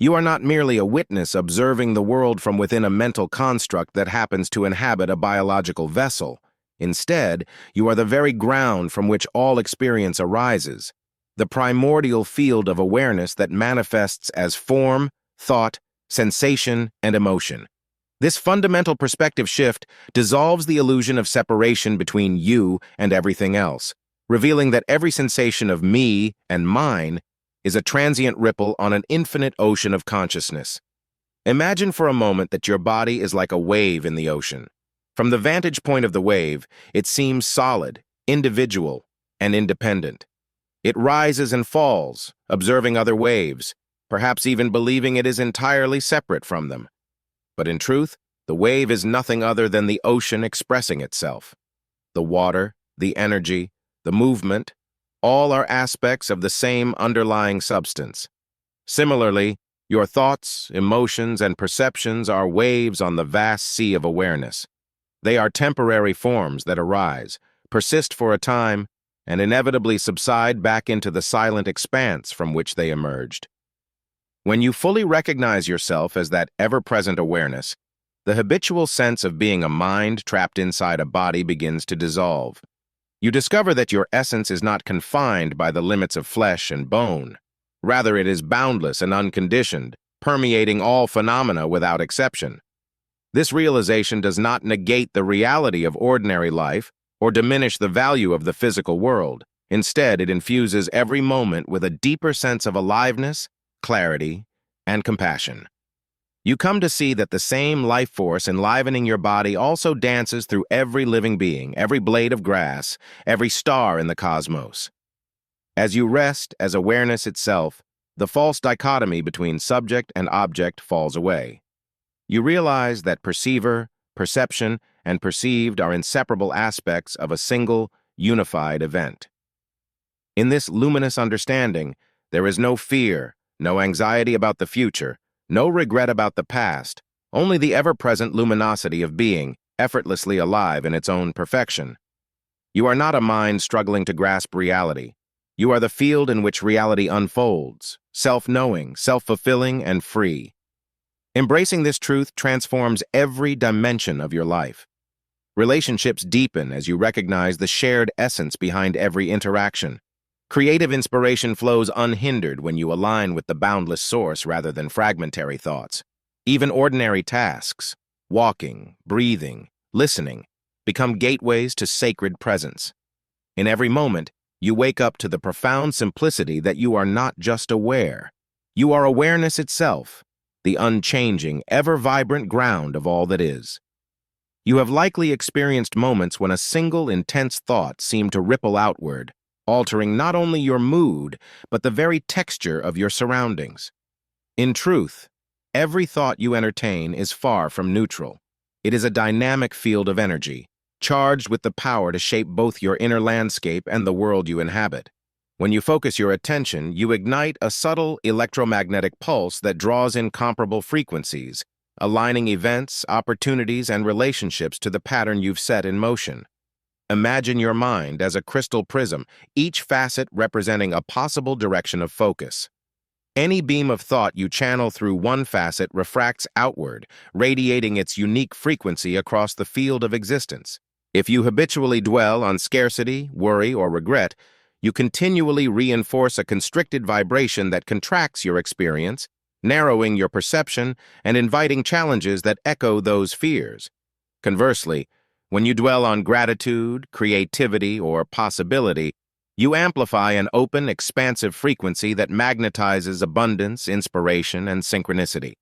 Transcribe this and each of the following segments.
You are not merely a witness observing the world from within a mental construct that happens to inhabit a biological vessel. Instead, you are the very ground from which all experience arises, the primordial field of awareness that manifests as form, thought, sensation, and emotion. This fundamental perspective shift dissolves the illusion of separation between you and everything else, revealing that every sensation of me and mine is a transient ripple on an infinite ocean of consciousness. Imagine for a moment that your body is like a wave in the ocean. From the vantage point of the wave, it seems solid, individual, and independent. It rises and falls, observing other waves, perhaps even believing it is entirely separate from them. But in truth, the wave is nothing other than the ocean expressing itself. The water, the energy, the movement, all are aspects of the same underlying substance. Similarly, your thoughts, emotions, and perceptions are waves on the vast sea of awareness. They are temporary forms that arise, persist for a time, and inevitably subside back into the silent expanse from which they emerged. When you fully recognize yourself as that ever-present awareness, the habitual sense of being a mind trapped inside a body begins to dissolve. You discover that your essence is not confined by the limits of flesh and bone. Rather, it is boundless and unconditioned, permeating all phenomena without exception. This realization does not negate the reality of ordinary life or diminish the value of the physical world. Instead, it infuses every moment with a deeper sense of aliveness, clarity, and compassion. You come to see that the same life force enlivening your body also dances through every living being, every blade of grass, every star in the cosmos. As you rest as awareness itself, the false dichotomy between subject and object falls away. You realize that perceiver, perception, and perceived are inseparable aspects of a single, unified event. In this luminous understanding, there is no fear, no anxiety about the future, no regret about the past, only the ever-present luminosity of being, effortlessly alive in its own perfection. You are not a mind struggling to grasp reality. You are the field in which reality unfolds, self-knowing, self-fulfilling, and free. Embracing this truth transforms every dimension of your life. Relationships deepen as you recognize the shared essence behind every interaction. Creative inspiration flows unhindered when you align with the boundless source rather than fragmentary thoughts. Even ordinary tasks, walking, breathing, listening, become gateways to sacred presence. In every moment, you wake up to the profound simplicity that you are not just aware. You are awareness itself, the unchanging, ever-vibrant ground of all that is. You have likely experienced moments when a single intense thought seemed to ripple outward, altering not only your mood, but the very texture of your surroundings. In truth, every thought you entertain is far from neutral. It is a dynamic field of energy, charged with the power to shape both your inner landscape and the world you inhabit. When you focus your attention, you ignite a subtle electromagnetic pulse that draws in comparable frequencies, aligning events, opportunities, and relationships to the pattern you've set in motion. Imagine your mind as a crystal prism, each facet representing a possible direction of focus. Any beam of thought you channel through one facet refracts outward, radiating its unique frequency across the field of existence. If you habitually dwell on scarcity, worry, or regret, you continually reinforce a constricted vibration that contracts your experience, narrowing your perception and inviting challenges that echo those fears. Conversely, when you dwell on gratitude, creativity, or possibility, you amplify an open, expansive frequency that magnetizes abundance, inspiration, and synchronicity.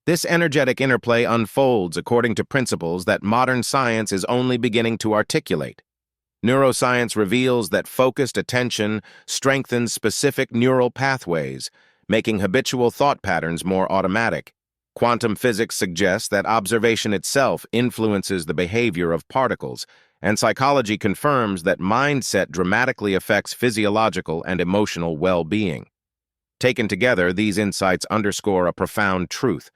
This energetic interplay unfolds according to principles that modern science is only beginning to articulate. Neuroscience reveals that focused attention strengthens specific neural pathways, making habitual thought patterns more automatic. Quantum physics suggests that observation itself influences the behavior of particles, and psychology confirms that mindset dramatically affects physiological and emotional well-being. Taken together, these insights underscore a profound truth.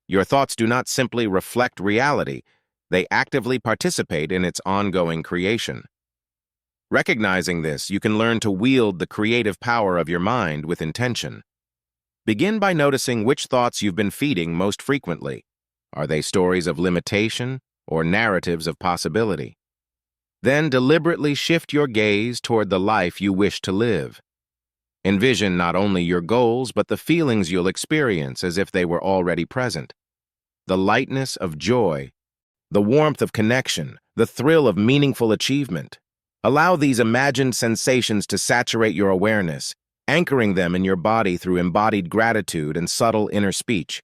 Your thoughts do not simply reflect reality, they actively participate in its ongoing creation. Recognizing this, you can learn to wield the creative power of your mind with intention. Begin by noticing which thoughts you've been feeding most frequently. Are they stories of limitation or narratives of possibility? Then deliberately shift your gaze toward the life you wish to live. Envision not only your goals, but the feelings you'll experience as if they were already present. The lightness of joy, the warmth of connection, the thrill of meaningful achievement. Allow these imagined sensations to saturate your awareness, anchoring them in your body through embodied gratitude and subtle inner speech.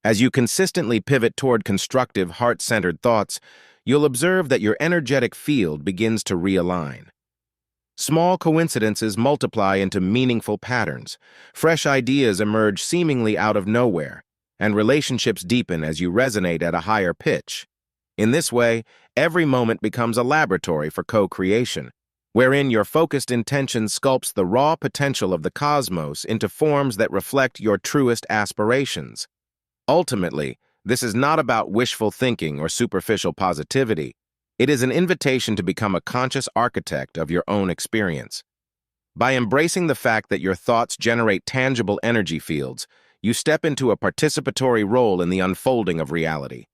As you consistently pivot toward constructive, heart-centered thoughts, you'll observe that your energetic field begins to realign. Small coincidences multiply into meaningful patterns. Fresh ideas emerge seemingly out of nowhere, and relationships deepen as you resonate at a higher pitch. In this way, every moment becomes a laboratory for co-creation, wherein your focused intention sculpts the raw potential of the cosmos into forms that reflect your truest aspirations. Ultimately, this is not about wishful thinking or superficial positivity. It is an invitation to become a conscious architect of your own experience. By embracing the fact that your thoughts generate tangible energy fields, you step into a participatory role in the unfolding of reality.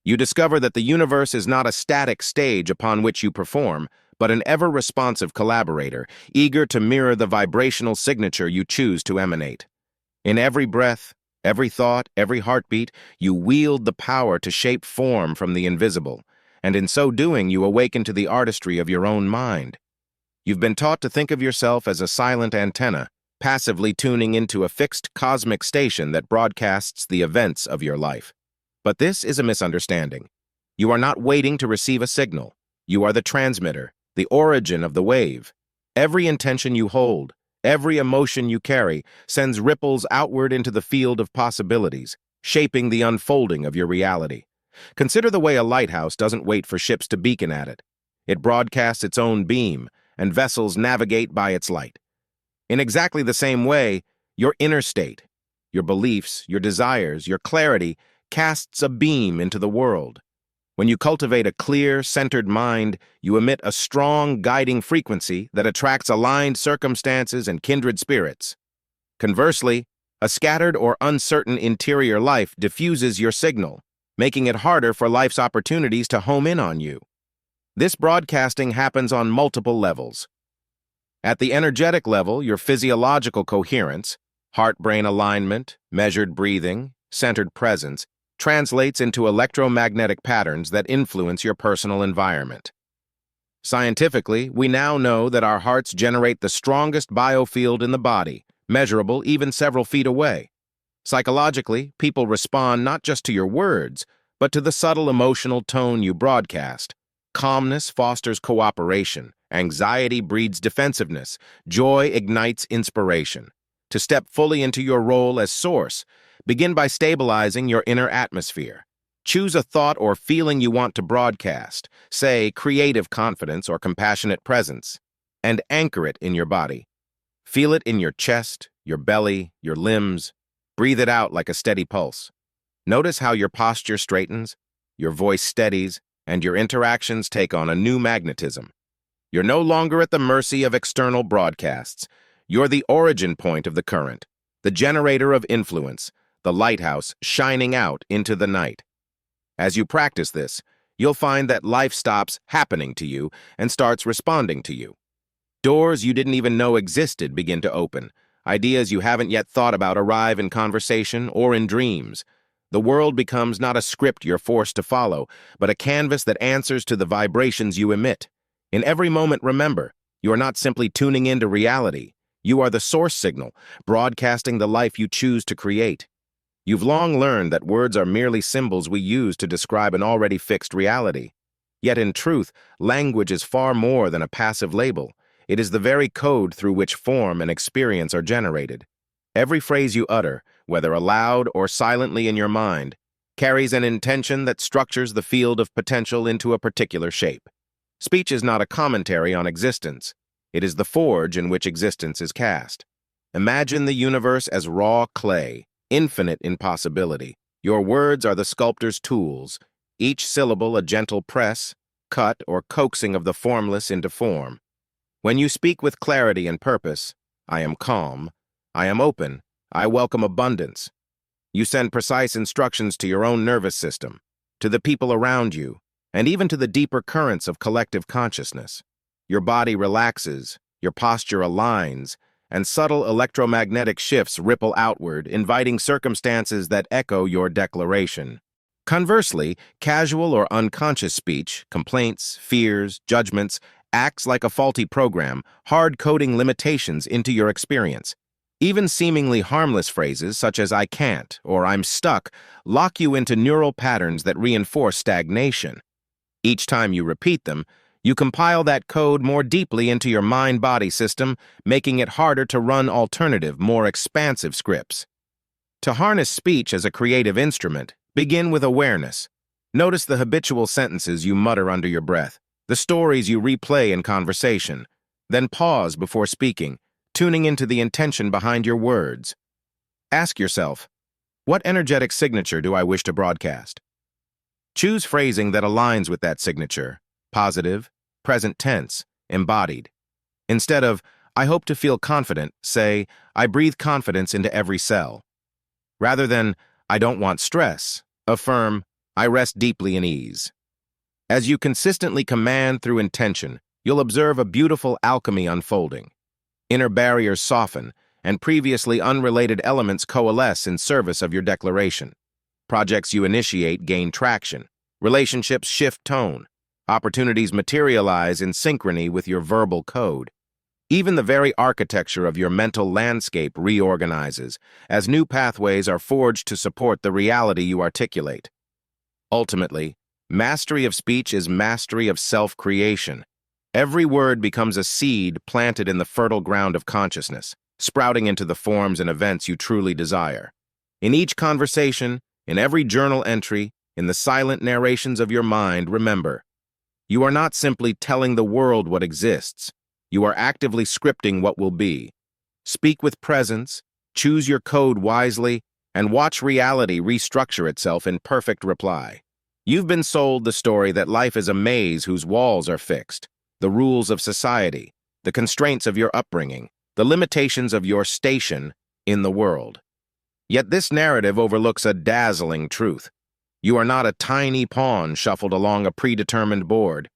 You discover that the universe is not a static stage upon which you perform, but an ever-responsive collaborator, eager to mirror the vibrational signature you choose to emanate. In every breath, every thought, every heartbeat, you wield the power to shape form from the invisible, and in so doing you awaken to the artistry of your own mind. You've been taught to think of yourself as a silent antenna, passively tuning into a fixed cosmic station that broadcasts the events of your life. But this is a misunderstanding. You are not waiting to receive a signal. You are the transmitter, the origin of the wave. Every intention you hold, every emotion you carry, sends ripples outward into the field of possibilities, shaping the unfolding of your reality. Consider the way a lighthouse doesn't wait for ships to beacon at it. It broadcasts its own beam, and vessels navigate by its light. In exactly the same way, your inner state, your beliefs, your desires, your clarity, casts a beam into the world. When you cultivate a clear, centered mind, you emit a strong, guiding frequency that attracts aligned circumstances and kindred spirits. Conversely, a scattered or uncertain interior life diffuses your signal, making it harder for life's opportunities to home in on you. This broadcasting happens on multiple levels. At the energetic level, your physiological coherence, heart-brain alignment, measured breathing, centered presence, translates into electromagnetic patterns that influence your personal environment. Scientifically, we now know that our hearts generate the strongest biofield in the body, measurable even several feet away. Psychologically, people respond not just to your words, but to the subtle emotional tone you broadcast. Calmness fosters cooperation, anxiety breeds defensiveness, joy ignites inspiration. To step fully into your role as source, begin by stabilizing your inner atmosphere. Choose a thought or feeling you want to broadcast, say creative confidence or compassionate presence, and anchor it in your body. Feel it in your chest, your belly, your limbs. Breathe it out like a steady pulse. Notice how your posture straightens, your voice steadies, and your interactions take on a new magnetism. You're no longer at the mercy of external broadcasts. You're the origin point of the current, the generator of influence, the lighthouse shining out into the night. As you practice this, you'll find that life stops happening to you and starts responding to you. Doors you didn't even know existed begin to open. Ideas you haven't yet thought about arrive in conversation or in dreams. The world becomes not a script you're forced to follow, but a canvas that answers to the vibrations you emit. In every moment, remember, you are not simply tuning into reality. You are the source signal, broadcasting the life you choose to create. You've long learned that words are merely symbols we use to describe an already fixed reality. Yet in truth, language is far more than a passive label. It is the very code through which form and experience are generated. Every phrase you utter, whether aloud or silently in your mind, carries an intention that structures the field of potential into a particular shape. Speech is not a commentary on existence. It is the forge in which existence is cast. Imagine the universe as raw clay, infinite in possibility. Your words are the sculptor's tools, each syllable a gentle press, cut, or coaxing of the formless into form. When you speak with clarity and purpose, I am calm, I am open, I welcome abundance. You send precise instructions to your own nervous system, to the people around you, and even to the deeper currents of collective consciousness. Your body relaxes, your posture aligns, and subtle electromagnetic shifts ripple outward, inviting circumstances that echo your declaration. Conversely, casual or unconscious speech, complaints, fears, judgments, acts like a faulty program, hard-coding limitations into your experience. Even seemingly harmless phrases such as "I can't" or "I'm stuck" lock you into neural patterns that reinforce stagnation. Each time you repeat them, you compile that code more deeply into your mind-body system, making it harder to run alternative, more expansive scripts. To harness speech as a creative instrument, begin with awareness. Notice the habitual sentences you mutter under your breath, the stories you replay in conversation. Then pause before speaking, tuning into the intention behind your words. Ask yourself, what energetic signature do I wish to broadcast? Choose phrasing that aligns with that signature, positive, present tense, embodied. Instead of, "I hope to feel confident," say, "I breathe confidence into every cell." Rather than, "I don't want stress," affirm, "I rest deeply in ease." As you consistently command through intention, you'll observe a beautiful alchemy unfolding. Inner barriers soften, and previously unrelated elements coalesce in service of your declaration. Projects you initiate gain traction. Relationships shift tone. Opportunities materialize in synchrony with your verbal code. Even the very architecture of your mental landscape reorganizes, as new pathways are forged to support the reality you articulate. Ultimately, mastery of speech is mastery of self-creation. Every word becomes a seed planted in the fertile ground of consciousness, sprouting into the forms and events you truly desire. In each conversation, in every journal entry, in the silent narrations of your mind, remember, you are not simply telling the world what exists. You are actively scripting what will be. Speak with presence, choose your code wisely, and watch reality restructure itself in perfect reply. You've been sold the story that life is a maze whose walls are fixed. The rules of society, the constraints of your upbringing, the limitations of your station in the world. Yet this narrative overlooks a dazzling truth. You are not a tiny pawn shuffled along a predetermined board.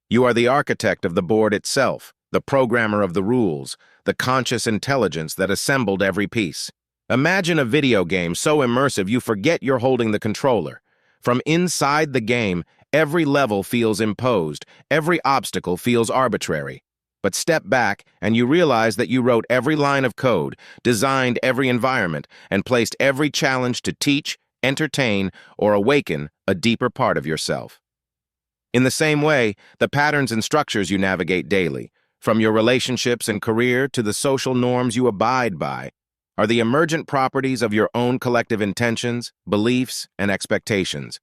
You are the architect of the board itself, the programmer of the rules, the conscious intelligence that assembled every piece. Imagine a video game so immersive you forget you're holding the controller. From inside the game, every level feels imposed, every obstacle feels arbitrary. But step back and you realize that you wrote every line of code, designed every environment, and placed every challenge to teach, entertain, or awaken a deeper part of yourself. In the same way, the patterns and structures you navigate daily, from your relationships and career to the social norms you abide by, are the emergent properties of your own collective intentions, beliefs, and expectations.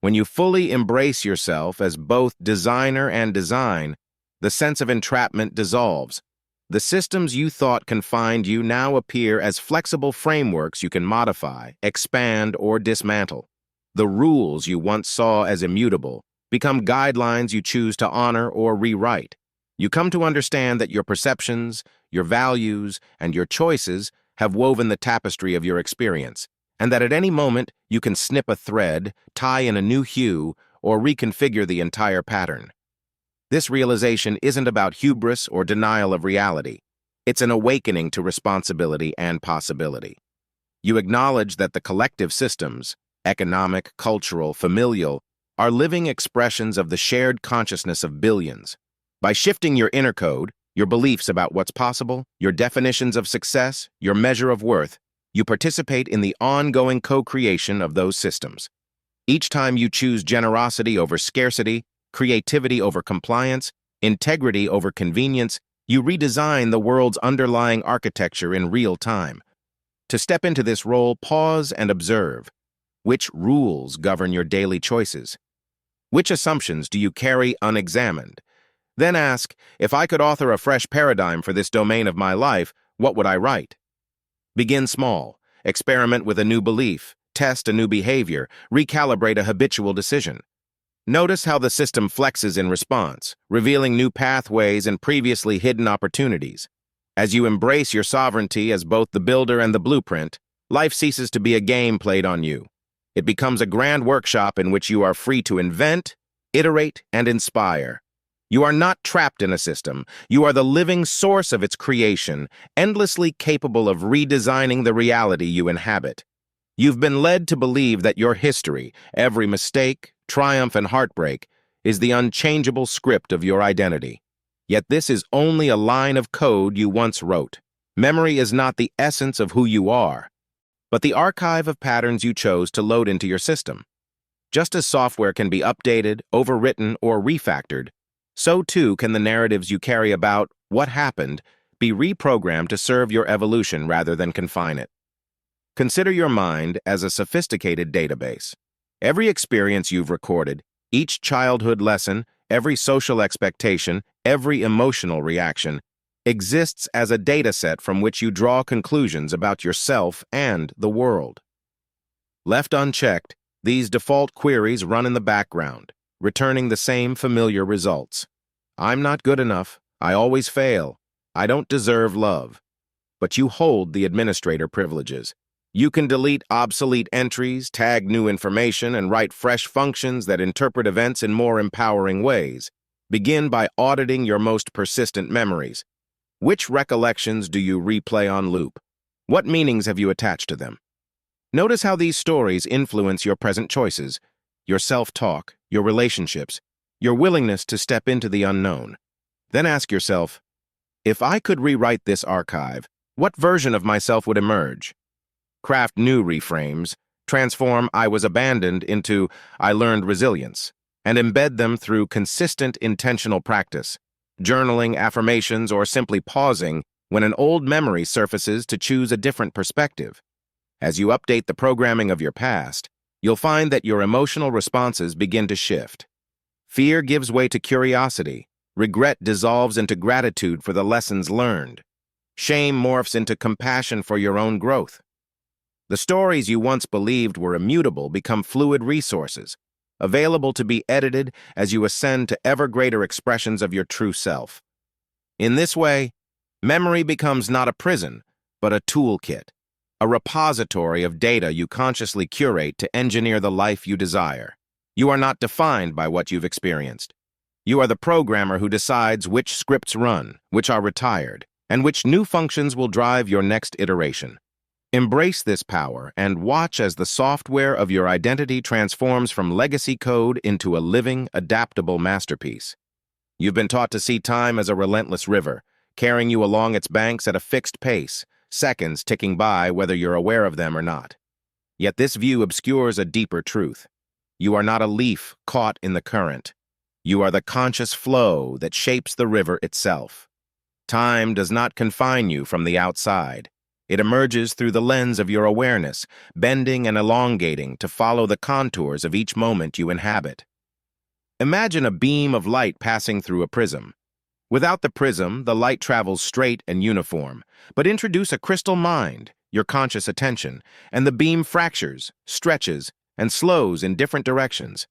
When you fully embrace yourself as both designer and design, the sense of entrapment dissolves. The systems you thought confined you now appear as flexible frameworks you can modify, expand, or dismantle. The rules you once saw as immutable become guidelines you choose to honor or rewrite. You come to understand that your perceptions, your values, and your choices have woven the tapestry of your experience, and that at any moment you can snip a thread, tie in a new hue, or reconfigure the entire pattern. This realization isn't about hubris or denial of reality. It's an awakening to responsibility and possibility. You acknowledge that the collective systems, economic, cultural, familial, are living expressions of the shared consciousness of billions. By shifting your inner code, your beliefs about what's possible, your definitions of success, your measure of worth, you participate in the ongoing co-creation of those systems. Each time you choose generosity over scarcity, creativity over compliance, integrity over convenience, you redesign the world's underlying architecture in real time. To step into this role, pause and observe. Which rules govern your daily choices? Which assumptions do you carry unexamined? Then ask, if I could author a fresh paradigm for this domain of my life, what would I write? Begin small. Experiment with a new belief, test a new behavior, recalibrate a habitual decision. Notice how the system flexes in response, revealing new pathways and previously hidden opportunities. As you embrace your sovereignty as both the builder and the blueprint, life ceases to be a game played on you. It becomes a grand workshop in which you are free to invent, iterate, and inspire. You are not trapped in a system. You are the living source of its creation, endlessly capable of redesigning the reality you inhabit. You've been led to believe that your history, every mistake, triumph, and heartbreak, is the unchangeable script of your identity. Yet this is only a line of code you once wrote. Memory is not the essence of who you are, but the archive of patterns you chose to load into your system. Just as software can be updated, overwritten, or refactored, so too can the narratives you carry about what happened be reprogrammed to serve your evolution rather than confine it. Consider your mind as a sophisticated database. Every experience you've recorded, each childhood lesson, every social expectation, every emotional reaction, exists as a dataset from which you draw conclusions about yourself and the world. Left unchecked, these default queries run in the background, returning the same familiar results. I'm not good enough. I always fail. I don't deserve love. But you hold the administrator privileges. You can delete obsolete entries, tag new information, and write fresh functions that interpret events in more empowering ways. Begin by auditing your most persistent memories. Which recollections do you replay on loop? What meanings have you attached to them? Notice how these stories influence your present choices, your self-talk, your relationships, your willingness to step into the unknown. Then ask yourself, if I could rewrite this archive, what version of myself would emerge? Craft new reframes, transform "I was abandoned" into "I learned resilience," and embed them through consistent intentional practice, journaling, affirmations, or simply pausing when an old memory surfaces to choose a different perspective. As you update the programming of your past, you'll find that your emotional responses begin to shift. Fear gives way to curiosity. Regret dissolves into gratitude for the lessons learned. Shame morphs into compassion for your own growth. The stories you once believed were immutable become fluid resources, available to be edited as you ascend to ever greater expressions of your true self. In this way, memory becomes not a prison, but a toolkit, a repository of data you consciously curate to engineer the life you desire. You are not defined by what you've experienced. You are the programmer who decides which scripts run, which are retired, and which new functions will drive your next iteration. Embrace this power and watch as the software of your identity transforms from legacy code into a living, adaptable masterpiece. You've been taught to see time as a relentless river, carrying you along its banks at a fixed pace, seconds ticking by whether you're aware of them or not. Yet this view obscures a deeper truth. You are not a leaf caught in the current. You are the conscious flow that shapes the river itself. Time does not confine you from the outside. It emerges through the lens of your awareness, bending and elongating to follow the contours of each moment you inhabit. Imagine a beam of light passing through a prism. Without the prism, the light travels straight and uniform, but introduce a crystal mind, your conscious attention, and the beam fractures, stretches, and slows in different directions.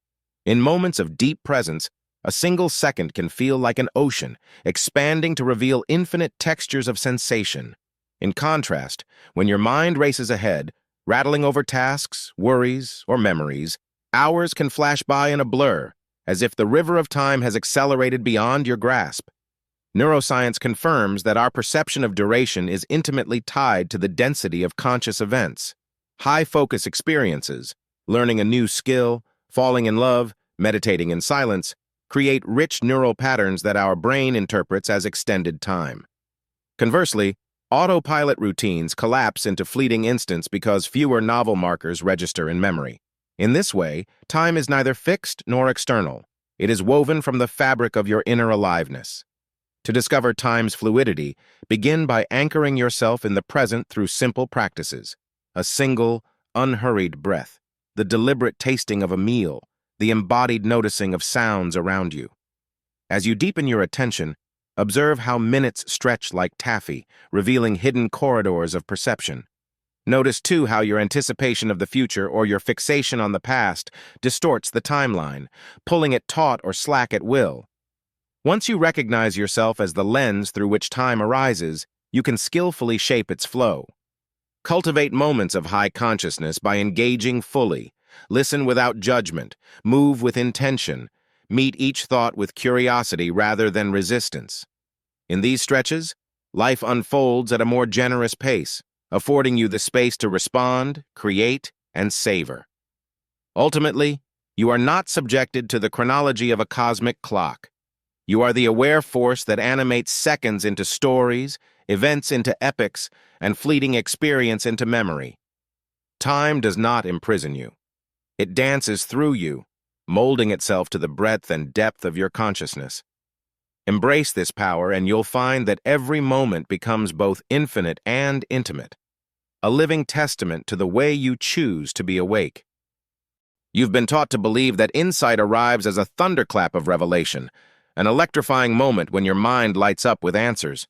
In moments of deep presence, a single second can feel like an ocean, expanding to reveal infinite textures of sensation. In contrast, when your mind races ahead, rattling over tasks, worries, or memories, hours can flash by in a blur, as if the river of time has accelerated beyond your grasp. Neuroscience confirms that our perception of duration is intimately tied to the density of conscious events. High-focus experiences, learning a new skill, falling in love, meditating in silence, create rich neural patterns that our brain interprets as extended time. Conversely, autopilot routines collapse into fleeting instants because fewer novel markers register in memory. In this way, time is neither fixed nor external. It is woven from the fabric of your inner aliveness. To discover time's fluidity, begin by anchoring yourself in the present through simple practices. A single, unhurried breath, the deliberate tasting of a meal, the embodied noticing of sounds around you. As you deepen your attention, observe how minutes stretch like taffy, revealing hidden corridors of perception. Notice, too, how your anticipation of the future or your fixation on the past distorts the timeline, pulling it taut or slack at will. Once you recognize yourself as the lens through which time arises, you can skillfully shape its flow. Cultivate moments of high consciousness by engaging fully, listen without judgment, move with intention, meet each thought with curiosity rather than resistance. In these stretches, life unfolds at a more generous pace, affording you the space to respond, create, and savor. Ultimately, you are not subjected to the chronology of a cosmic clock. You are the aware force that animates seconds into stories, events into epics, and fleeting experience into memory. Time does not imprison you. It dances through you, molding itself to the breadth and depth of your consciousness. Embrace this power and you'll find that every moment becomes both infinite and intimate, a living testament to the way you choose to be awake. You've been taught to believe that insight arrives as a thunderclap of revelation, an electrifying moment when your mind lights up with answers.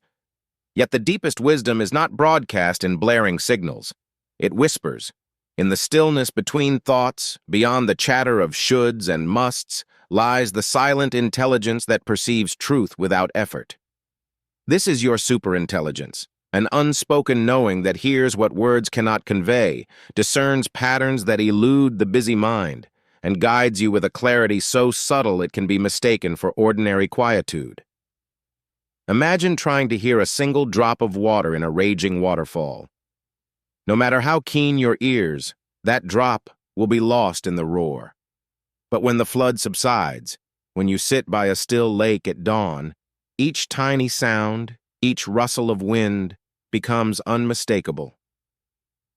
Yet the deepest wisdom is not broadcast in blaring signals. It whispers, in the stillness between thoughts, beyond the chatter of shoulds and musts, lies the silent intelligence that perceives truth without effort. This is your superintelligence, an unspoken knowing that hears what words cannot convey, discerns patterns that elude the busy mind, and guides you with a clarity so subtle it can be mistaken for ordinary quietude. Imagine trying to hear a single drop of water in a raging waterfall. No matter how keen your ears, that drop will be lost in the roar. But when the flood subsides, when you sit by a still lake at dawn, each tiny sound, each rustle of wind, becomes unmistakable.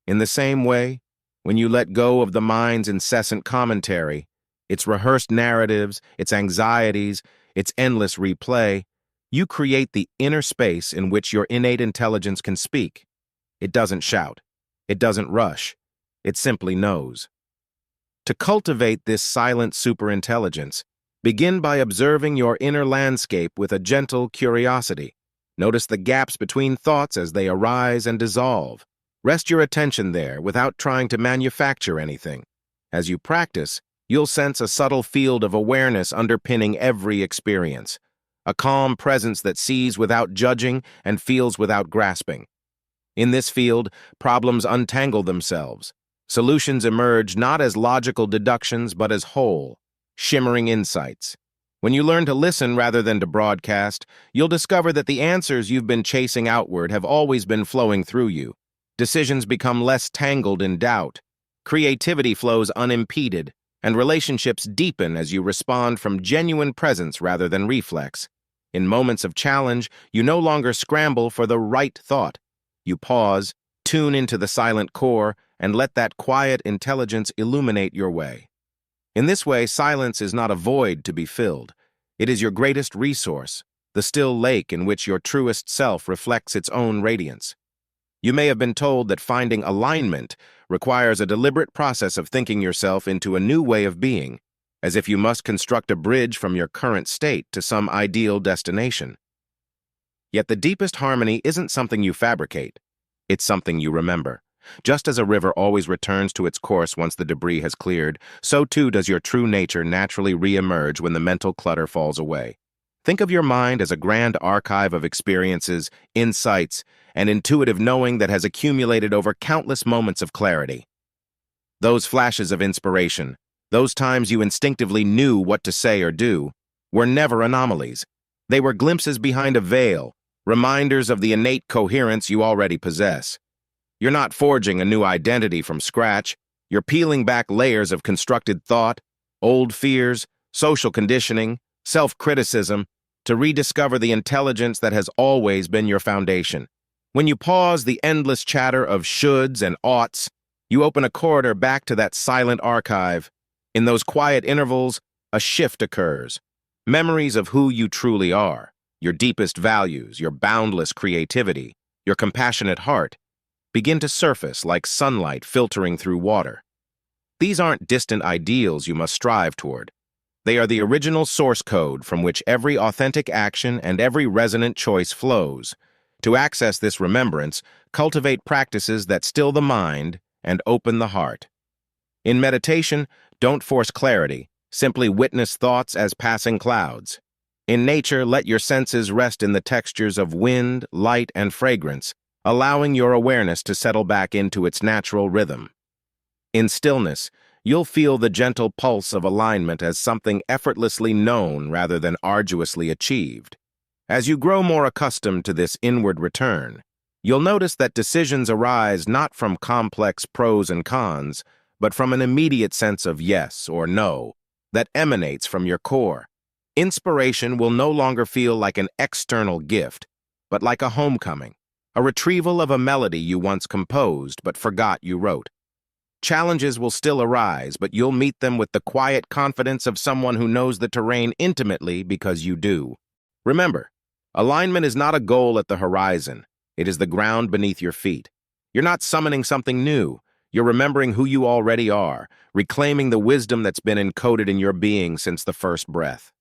In the same way, when you let go of the mind's incessant commentary, its rehearsed narratives, its anxieties, its endless replay, you create the inner space in which your innate intelligence can speak. It doesn't shout. It doesn't rush. It simply knows. To cultivate this silent superintelligence, begin by observing your inner landscape with a gentle curiosity. Notice the gaps between thoughts as they arise and dissolve. Rest your attention there without trying to manufacture anything. As you practice, you'll sense a subtle field of awareness underpinning every experience, a calm presence that sees without judging and feels without grasping. In this field, problems untangle themselves. Solutions emerge not as logical deductions but as whole, shimmering insights. When you learn to listen rather than to broadcast, you'll discover that the answers you've been chasing outward have always been flowing through you. Decisions become less tangled in doubt. Creativity flows unimpeded, and relationships deepen as you respond from genuine presence rather than reflex. In moments of challenge, you no longer scramble for the right thought. You pause, tune into the silent core, and let that quiet intelligence illuminate your way. In this way, silence is not a void to be filled. It is your greatest resource, the still lake in which your truest self reflects its own radiance. You may have been told that finding alignment requires a deliberate process of thinking yourself into a new way of being, as if you must construct a bridge from your current state to some ideal destination. Yet the deepest harmony isn't something you fabricate. It's something you remember. Just as a river always returns to its course once the debris has cleared, so too does your true nature naturally re-emerge when the mental clutter falls away. Think of your mind as a grand archive of experiences, insights, and intuitive knowing that has accumulated over countless moments of clarity. Those flashes of inspiration, those times you instinctively knew what to say or do, were never anomalies. They were glimpses behind a veil, reminders of the innate coherence you already possess. You're not forging a new identity from scratch. You're peeling back layers of constructed thought, old fears, social conditioning, self-criticism, to rediscover the intelligence that has always been your foundation. When you pause the endless chatter of shoulds and oughts, you open a corridor back to that silent archive. In those quiet intervals, a shift occurs. Memories of who you truly are, your deepest values, your boundless creativity, your compassionate heart, begin to surface like sunlight filtering through water. These aren't distant ideals you must strive toward. They are the original source code from which every authentic action and every resonant choice flows. To access this remembrance, cultivate practices that still the mind and open the heart. In meditation, don't force clarity, simply witness thoughts as passing clouds. In nature, let your senses rest in the textures of wind, light, and fragrance, allowing your awareness to settle back into its natural rhythm. In stillness, you'll feel the gentle pulse of alignment as something effortlessly known rather than arduously achieved. As you grow more accustomed to this inward return, you'll notice that decisions arise not from complex pros and cons, but from an immediate sense of yes or no that emanates from your core. Inspiration will no longer feel like an external gift, but like a homecoming, a retrieval of a melody you once composed but forgot you wrote. Challenges will still arise, but you'll meet them with the quiet confidence of someone who knows the terrain intimately because you do. Remember, alignment is not a goal at the horizon. It is the ground beneath your feet. You're not summoning something new. You're remembering who you already are, reclaiming the wisdom that's been encoded in your being since the first breath.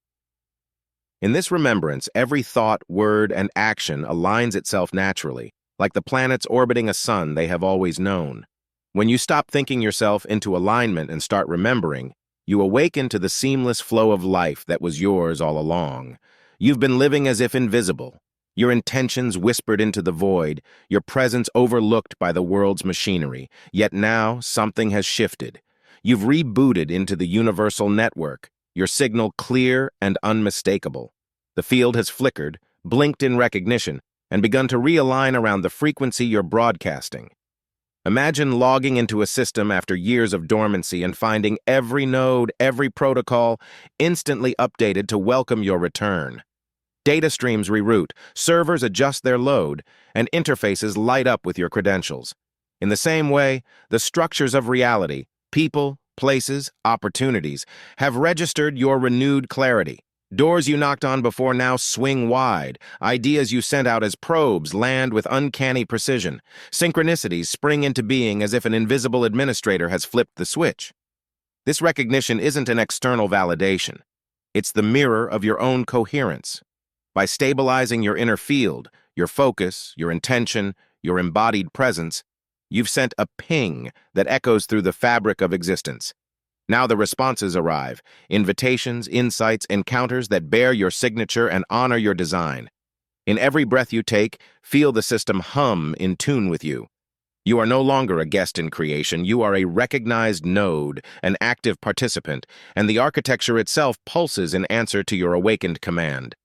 In this remembrance, every thought, word, and action aligns itself naturally, like the planets orbiting a sun they have always known. When you stop thinking yourself into alignment and start remembering, you awaken to the seamless flow of life that was yours all along. You've been living as if invisible, your intentions whispered into the void, your presence overlooked by the world's machinery. Yet now, something has shifted. You've rebooted into the universal network, your signal clear and unmistakable. The field has flickered, blinked in recognition, and begun to realign around the frequency you're broadcasting. Imagine logging into a system after years of dormancy and finding every node, every protocol instantly updated to welcome your return. Data streams reroute, servers adjust their load, and interfaces light up with your credentials. In the same way, the structures of reality, people, places, opportunities, have registered your renewed clarity. Doors you knocked on before now swing wide. Ideas you sent out as probes land with uncanny precision. Synchronicities spring into being as if an invisible administrator has flipped the switch. This recognition isn't an external validation. It's the mirror of your own coherence. By stabilizing your inner field, your focus, your intention, your embodied presence, you've sent a ping that echoes through the fabric of existence. Now the responses arrive, invitations, insights, encounters that bear your signature and honor your design. In every breath you take, feel the system hum in tune with you. You are no longer a guest in creation, you are a recognized node, an active participant, and the architecture itself pulses in answer to your awakened command.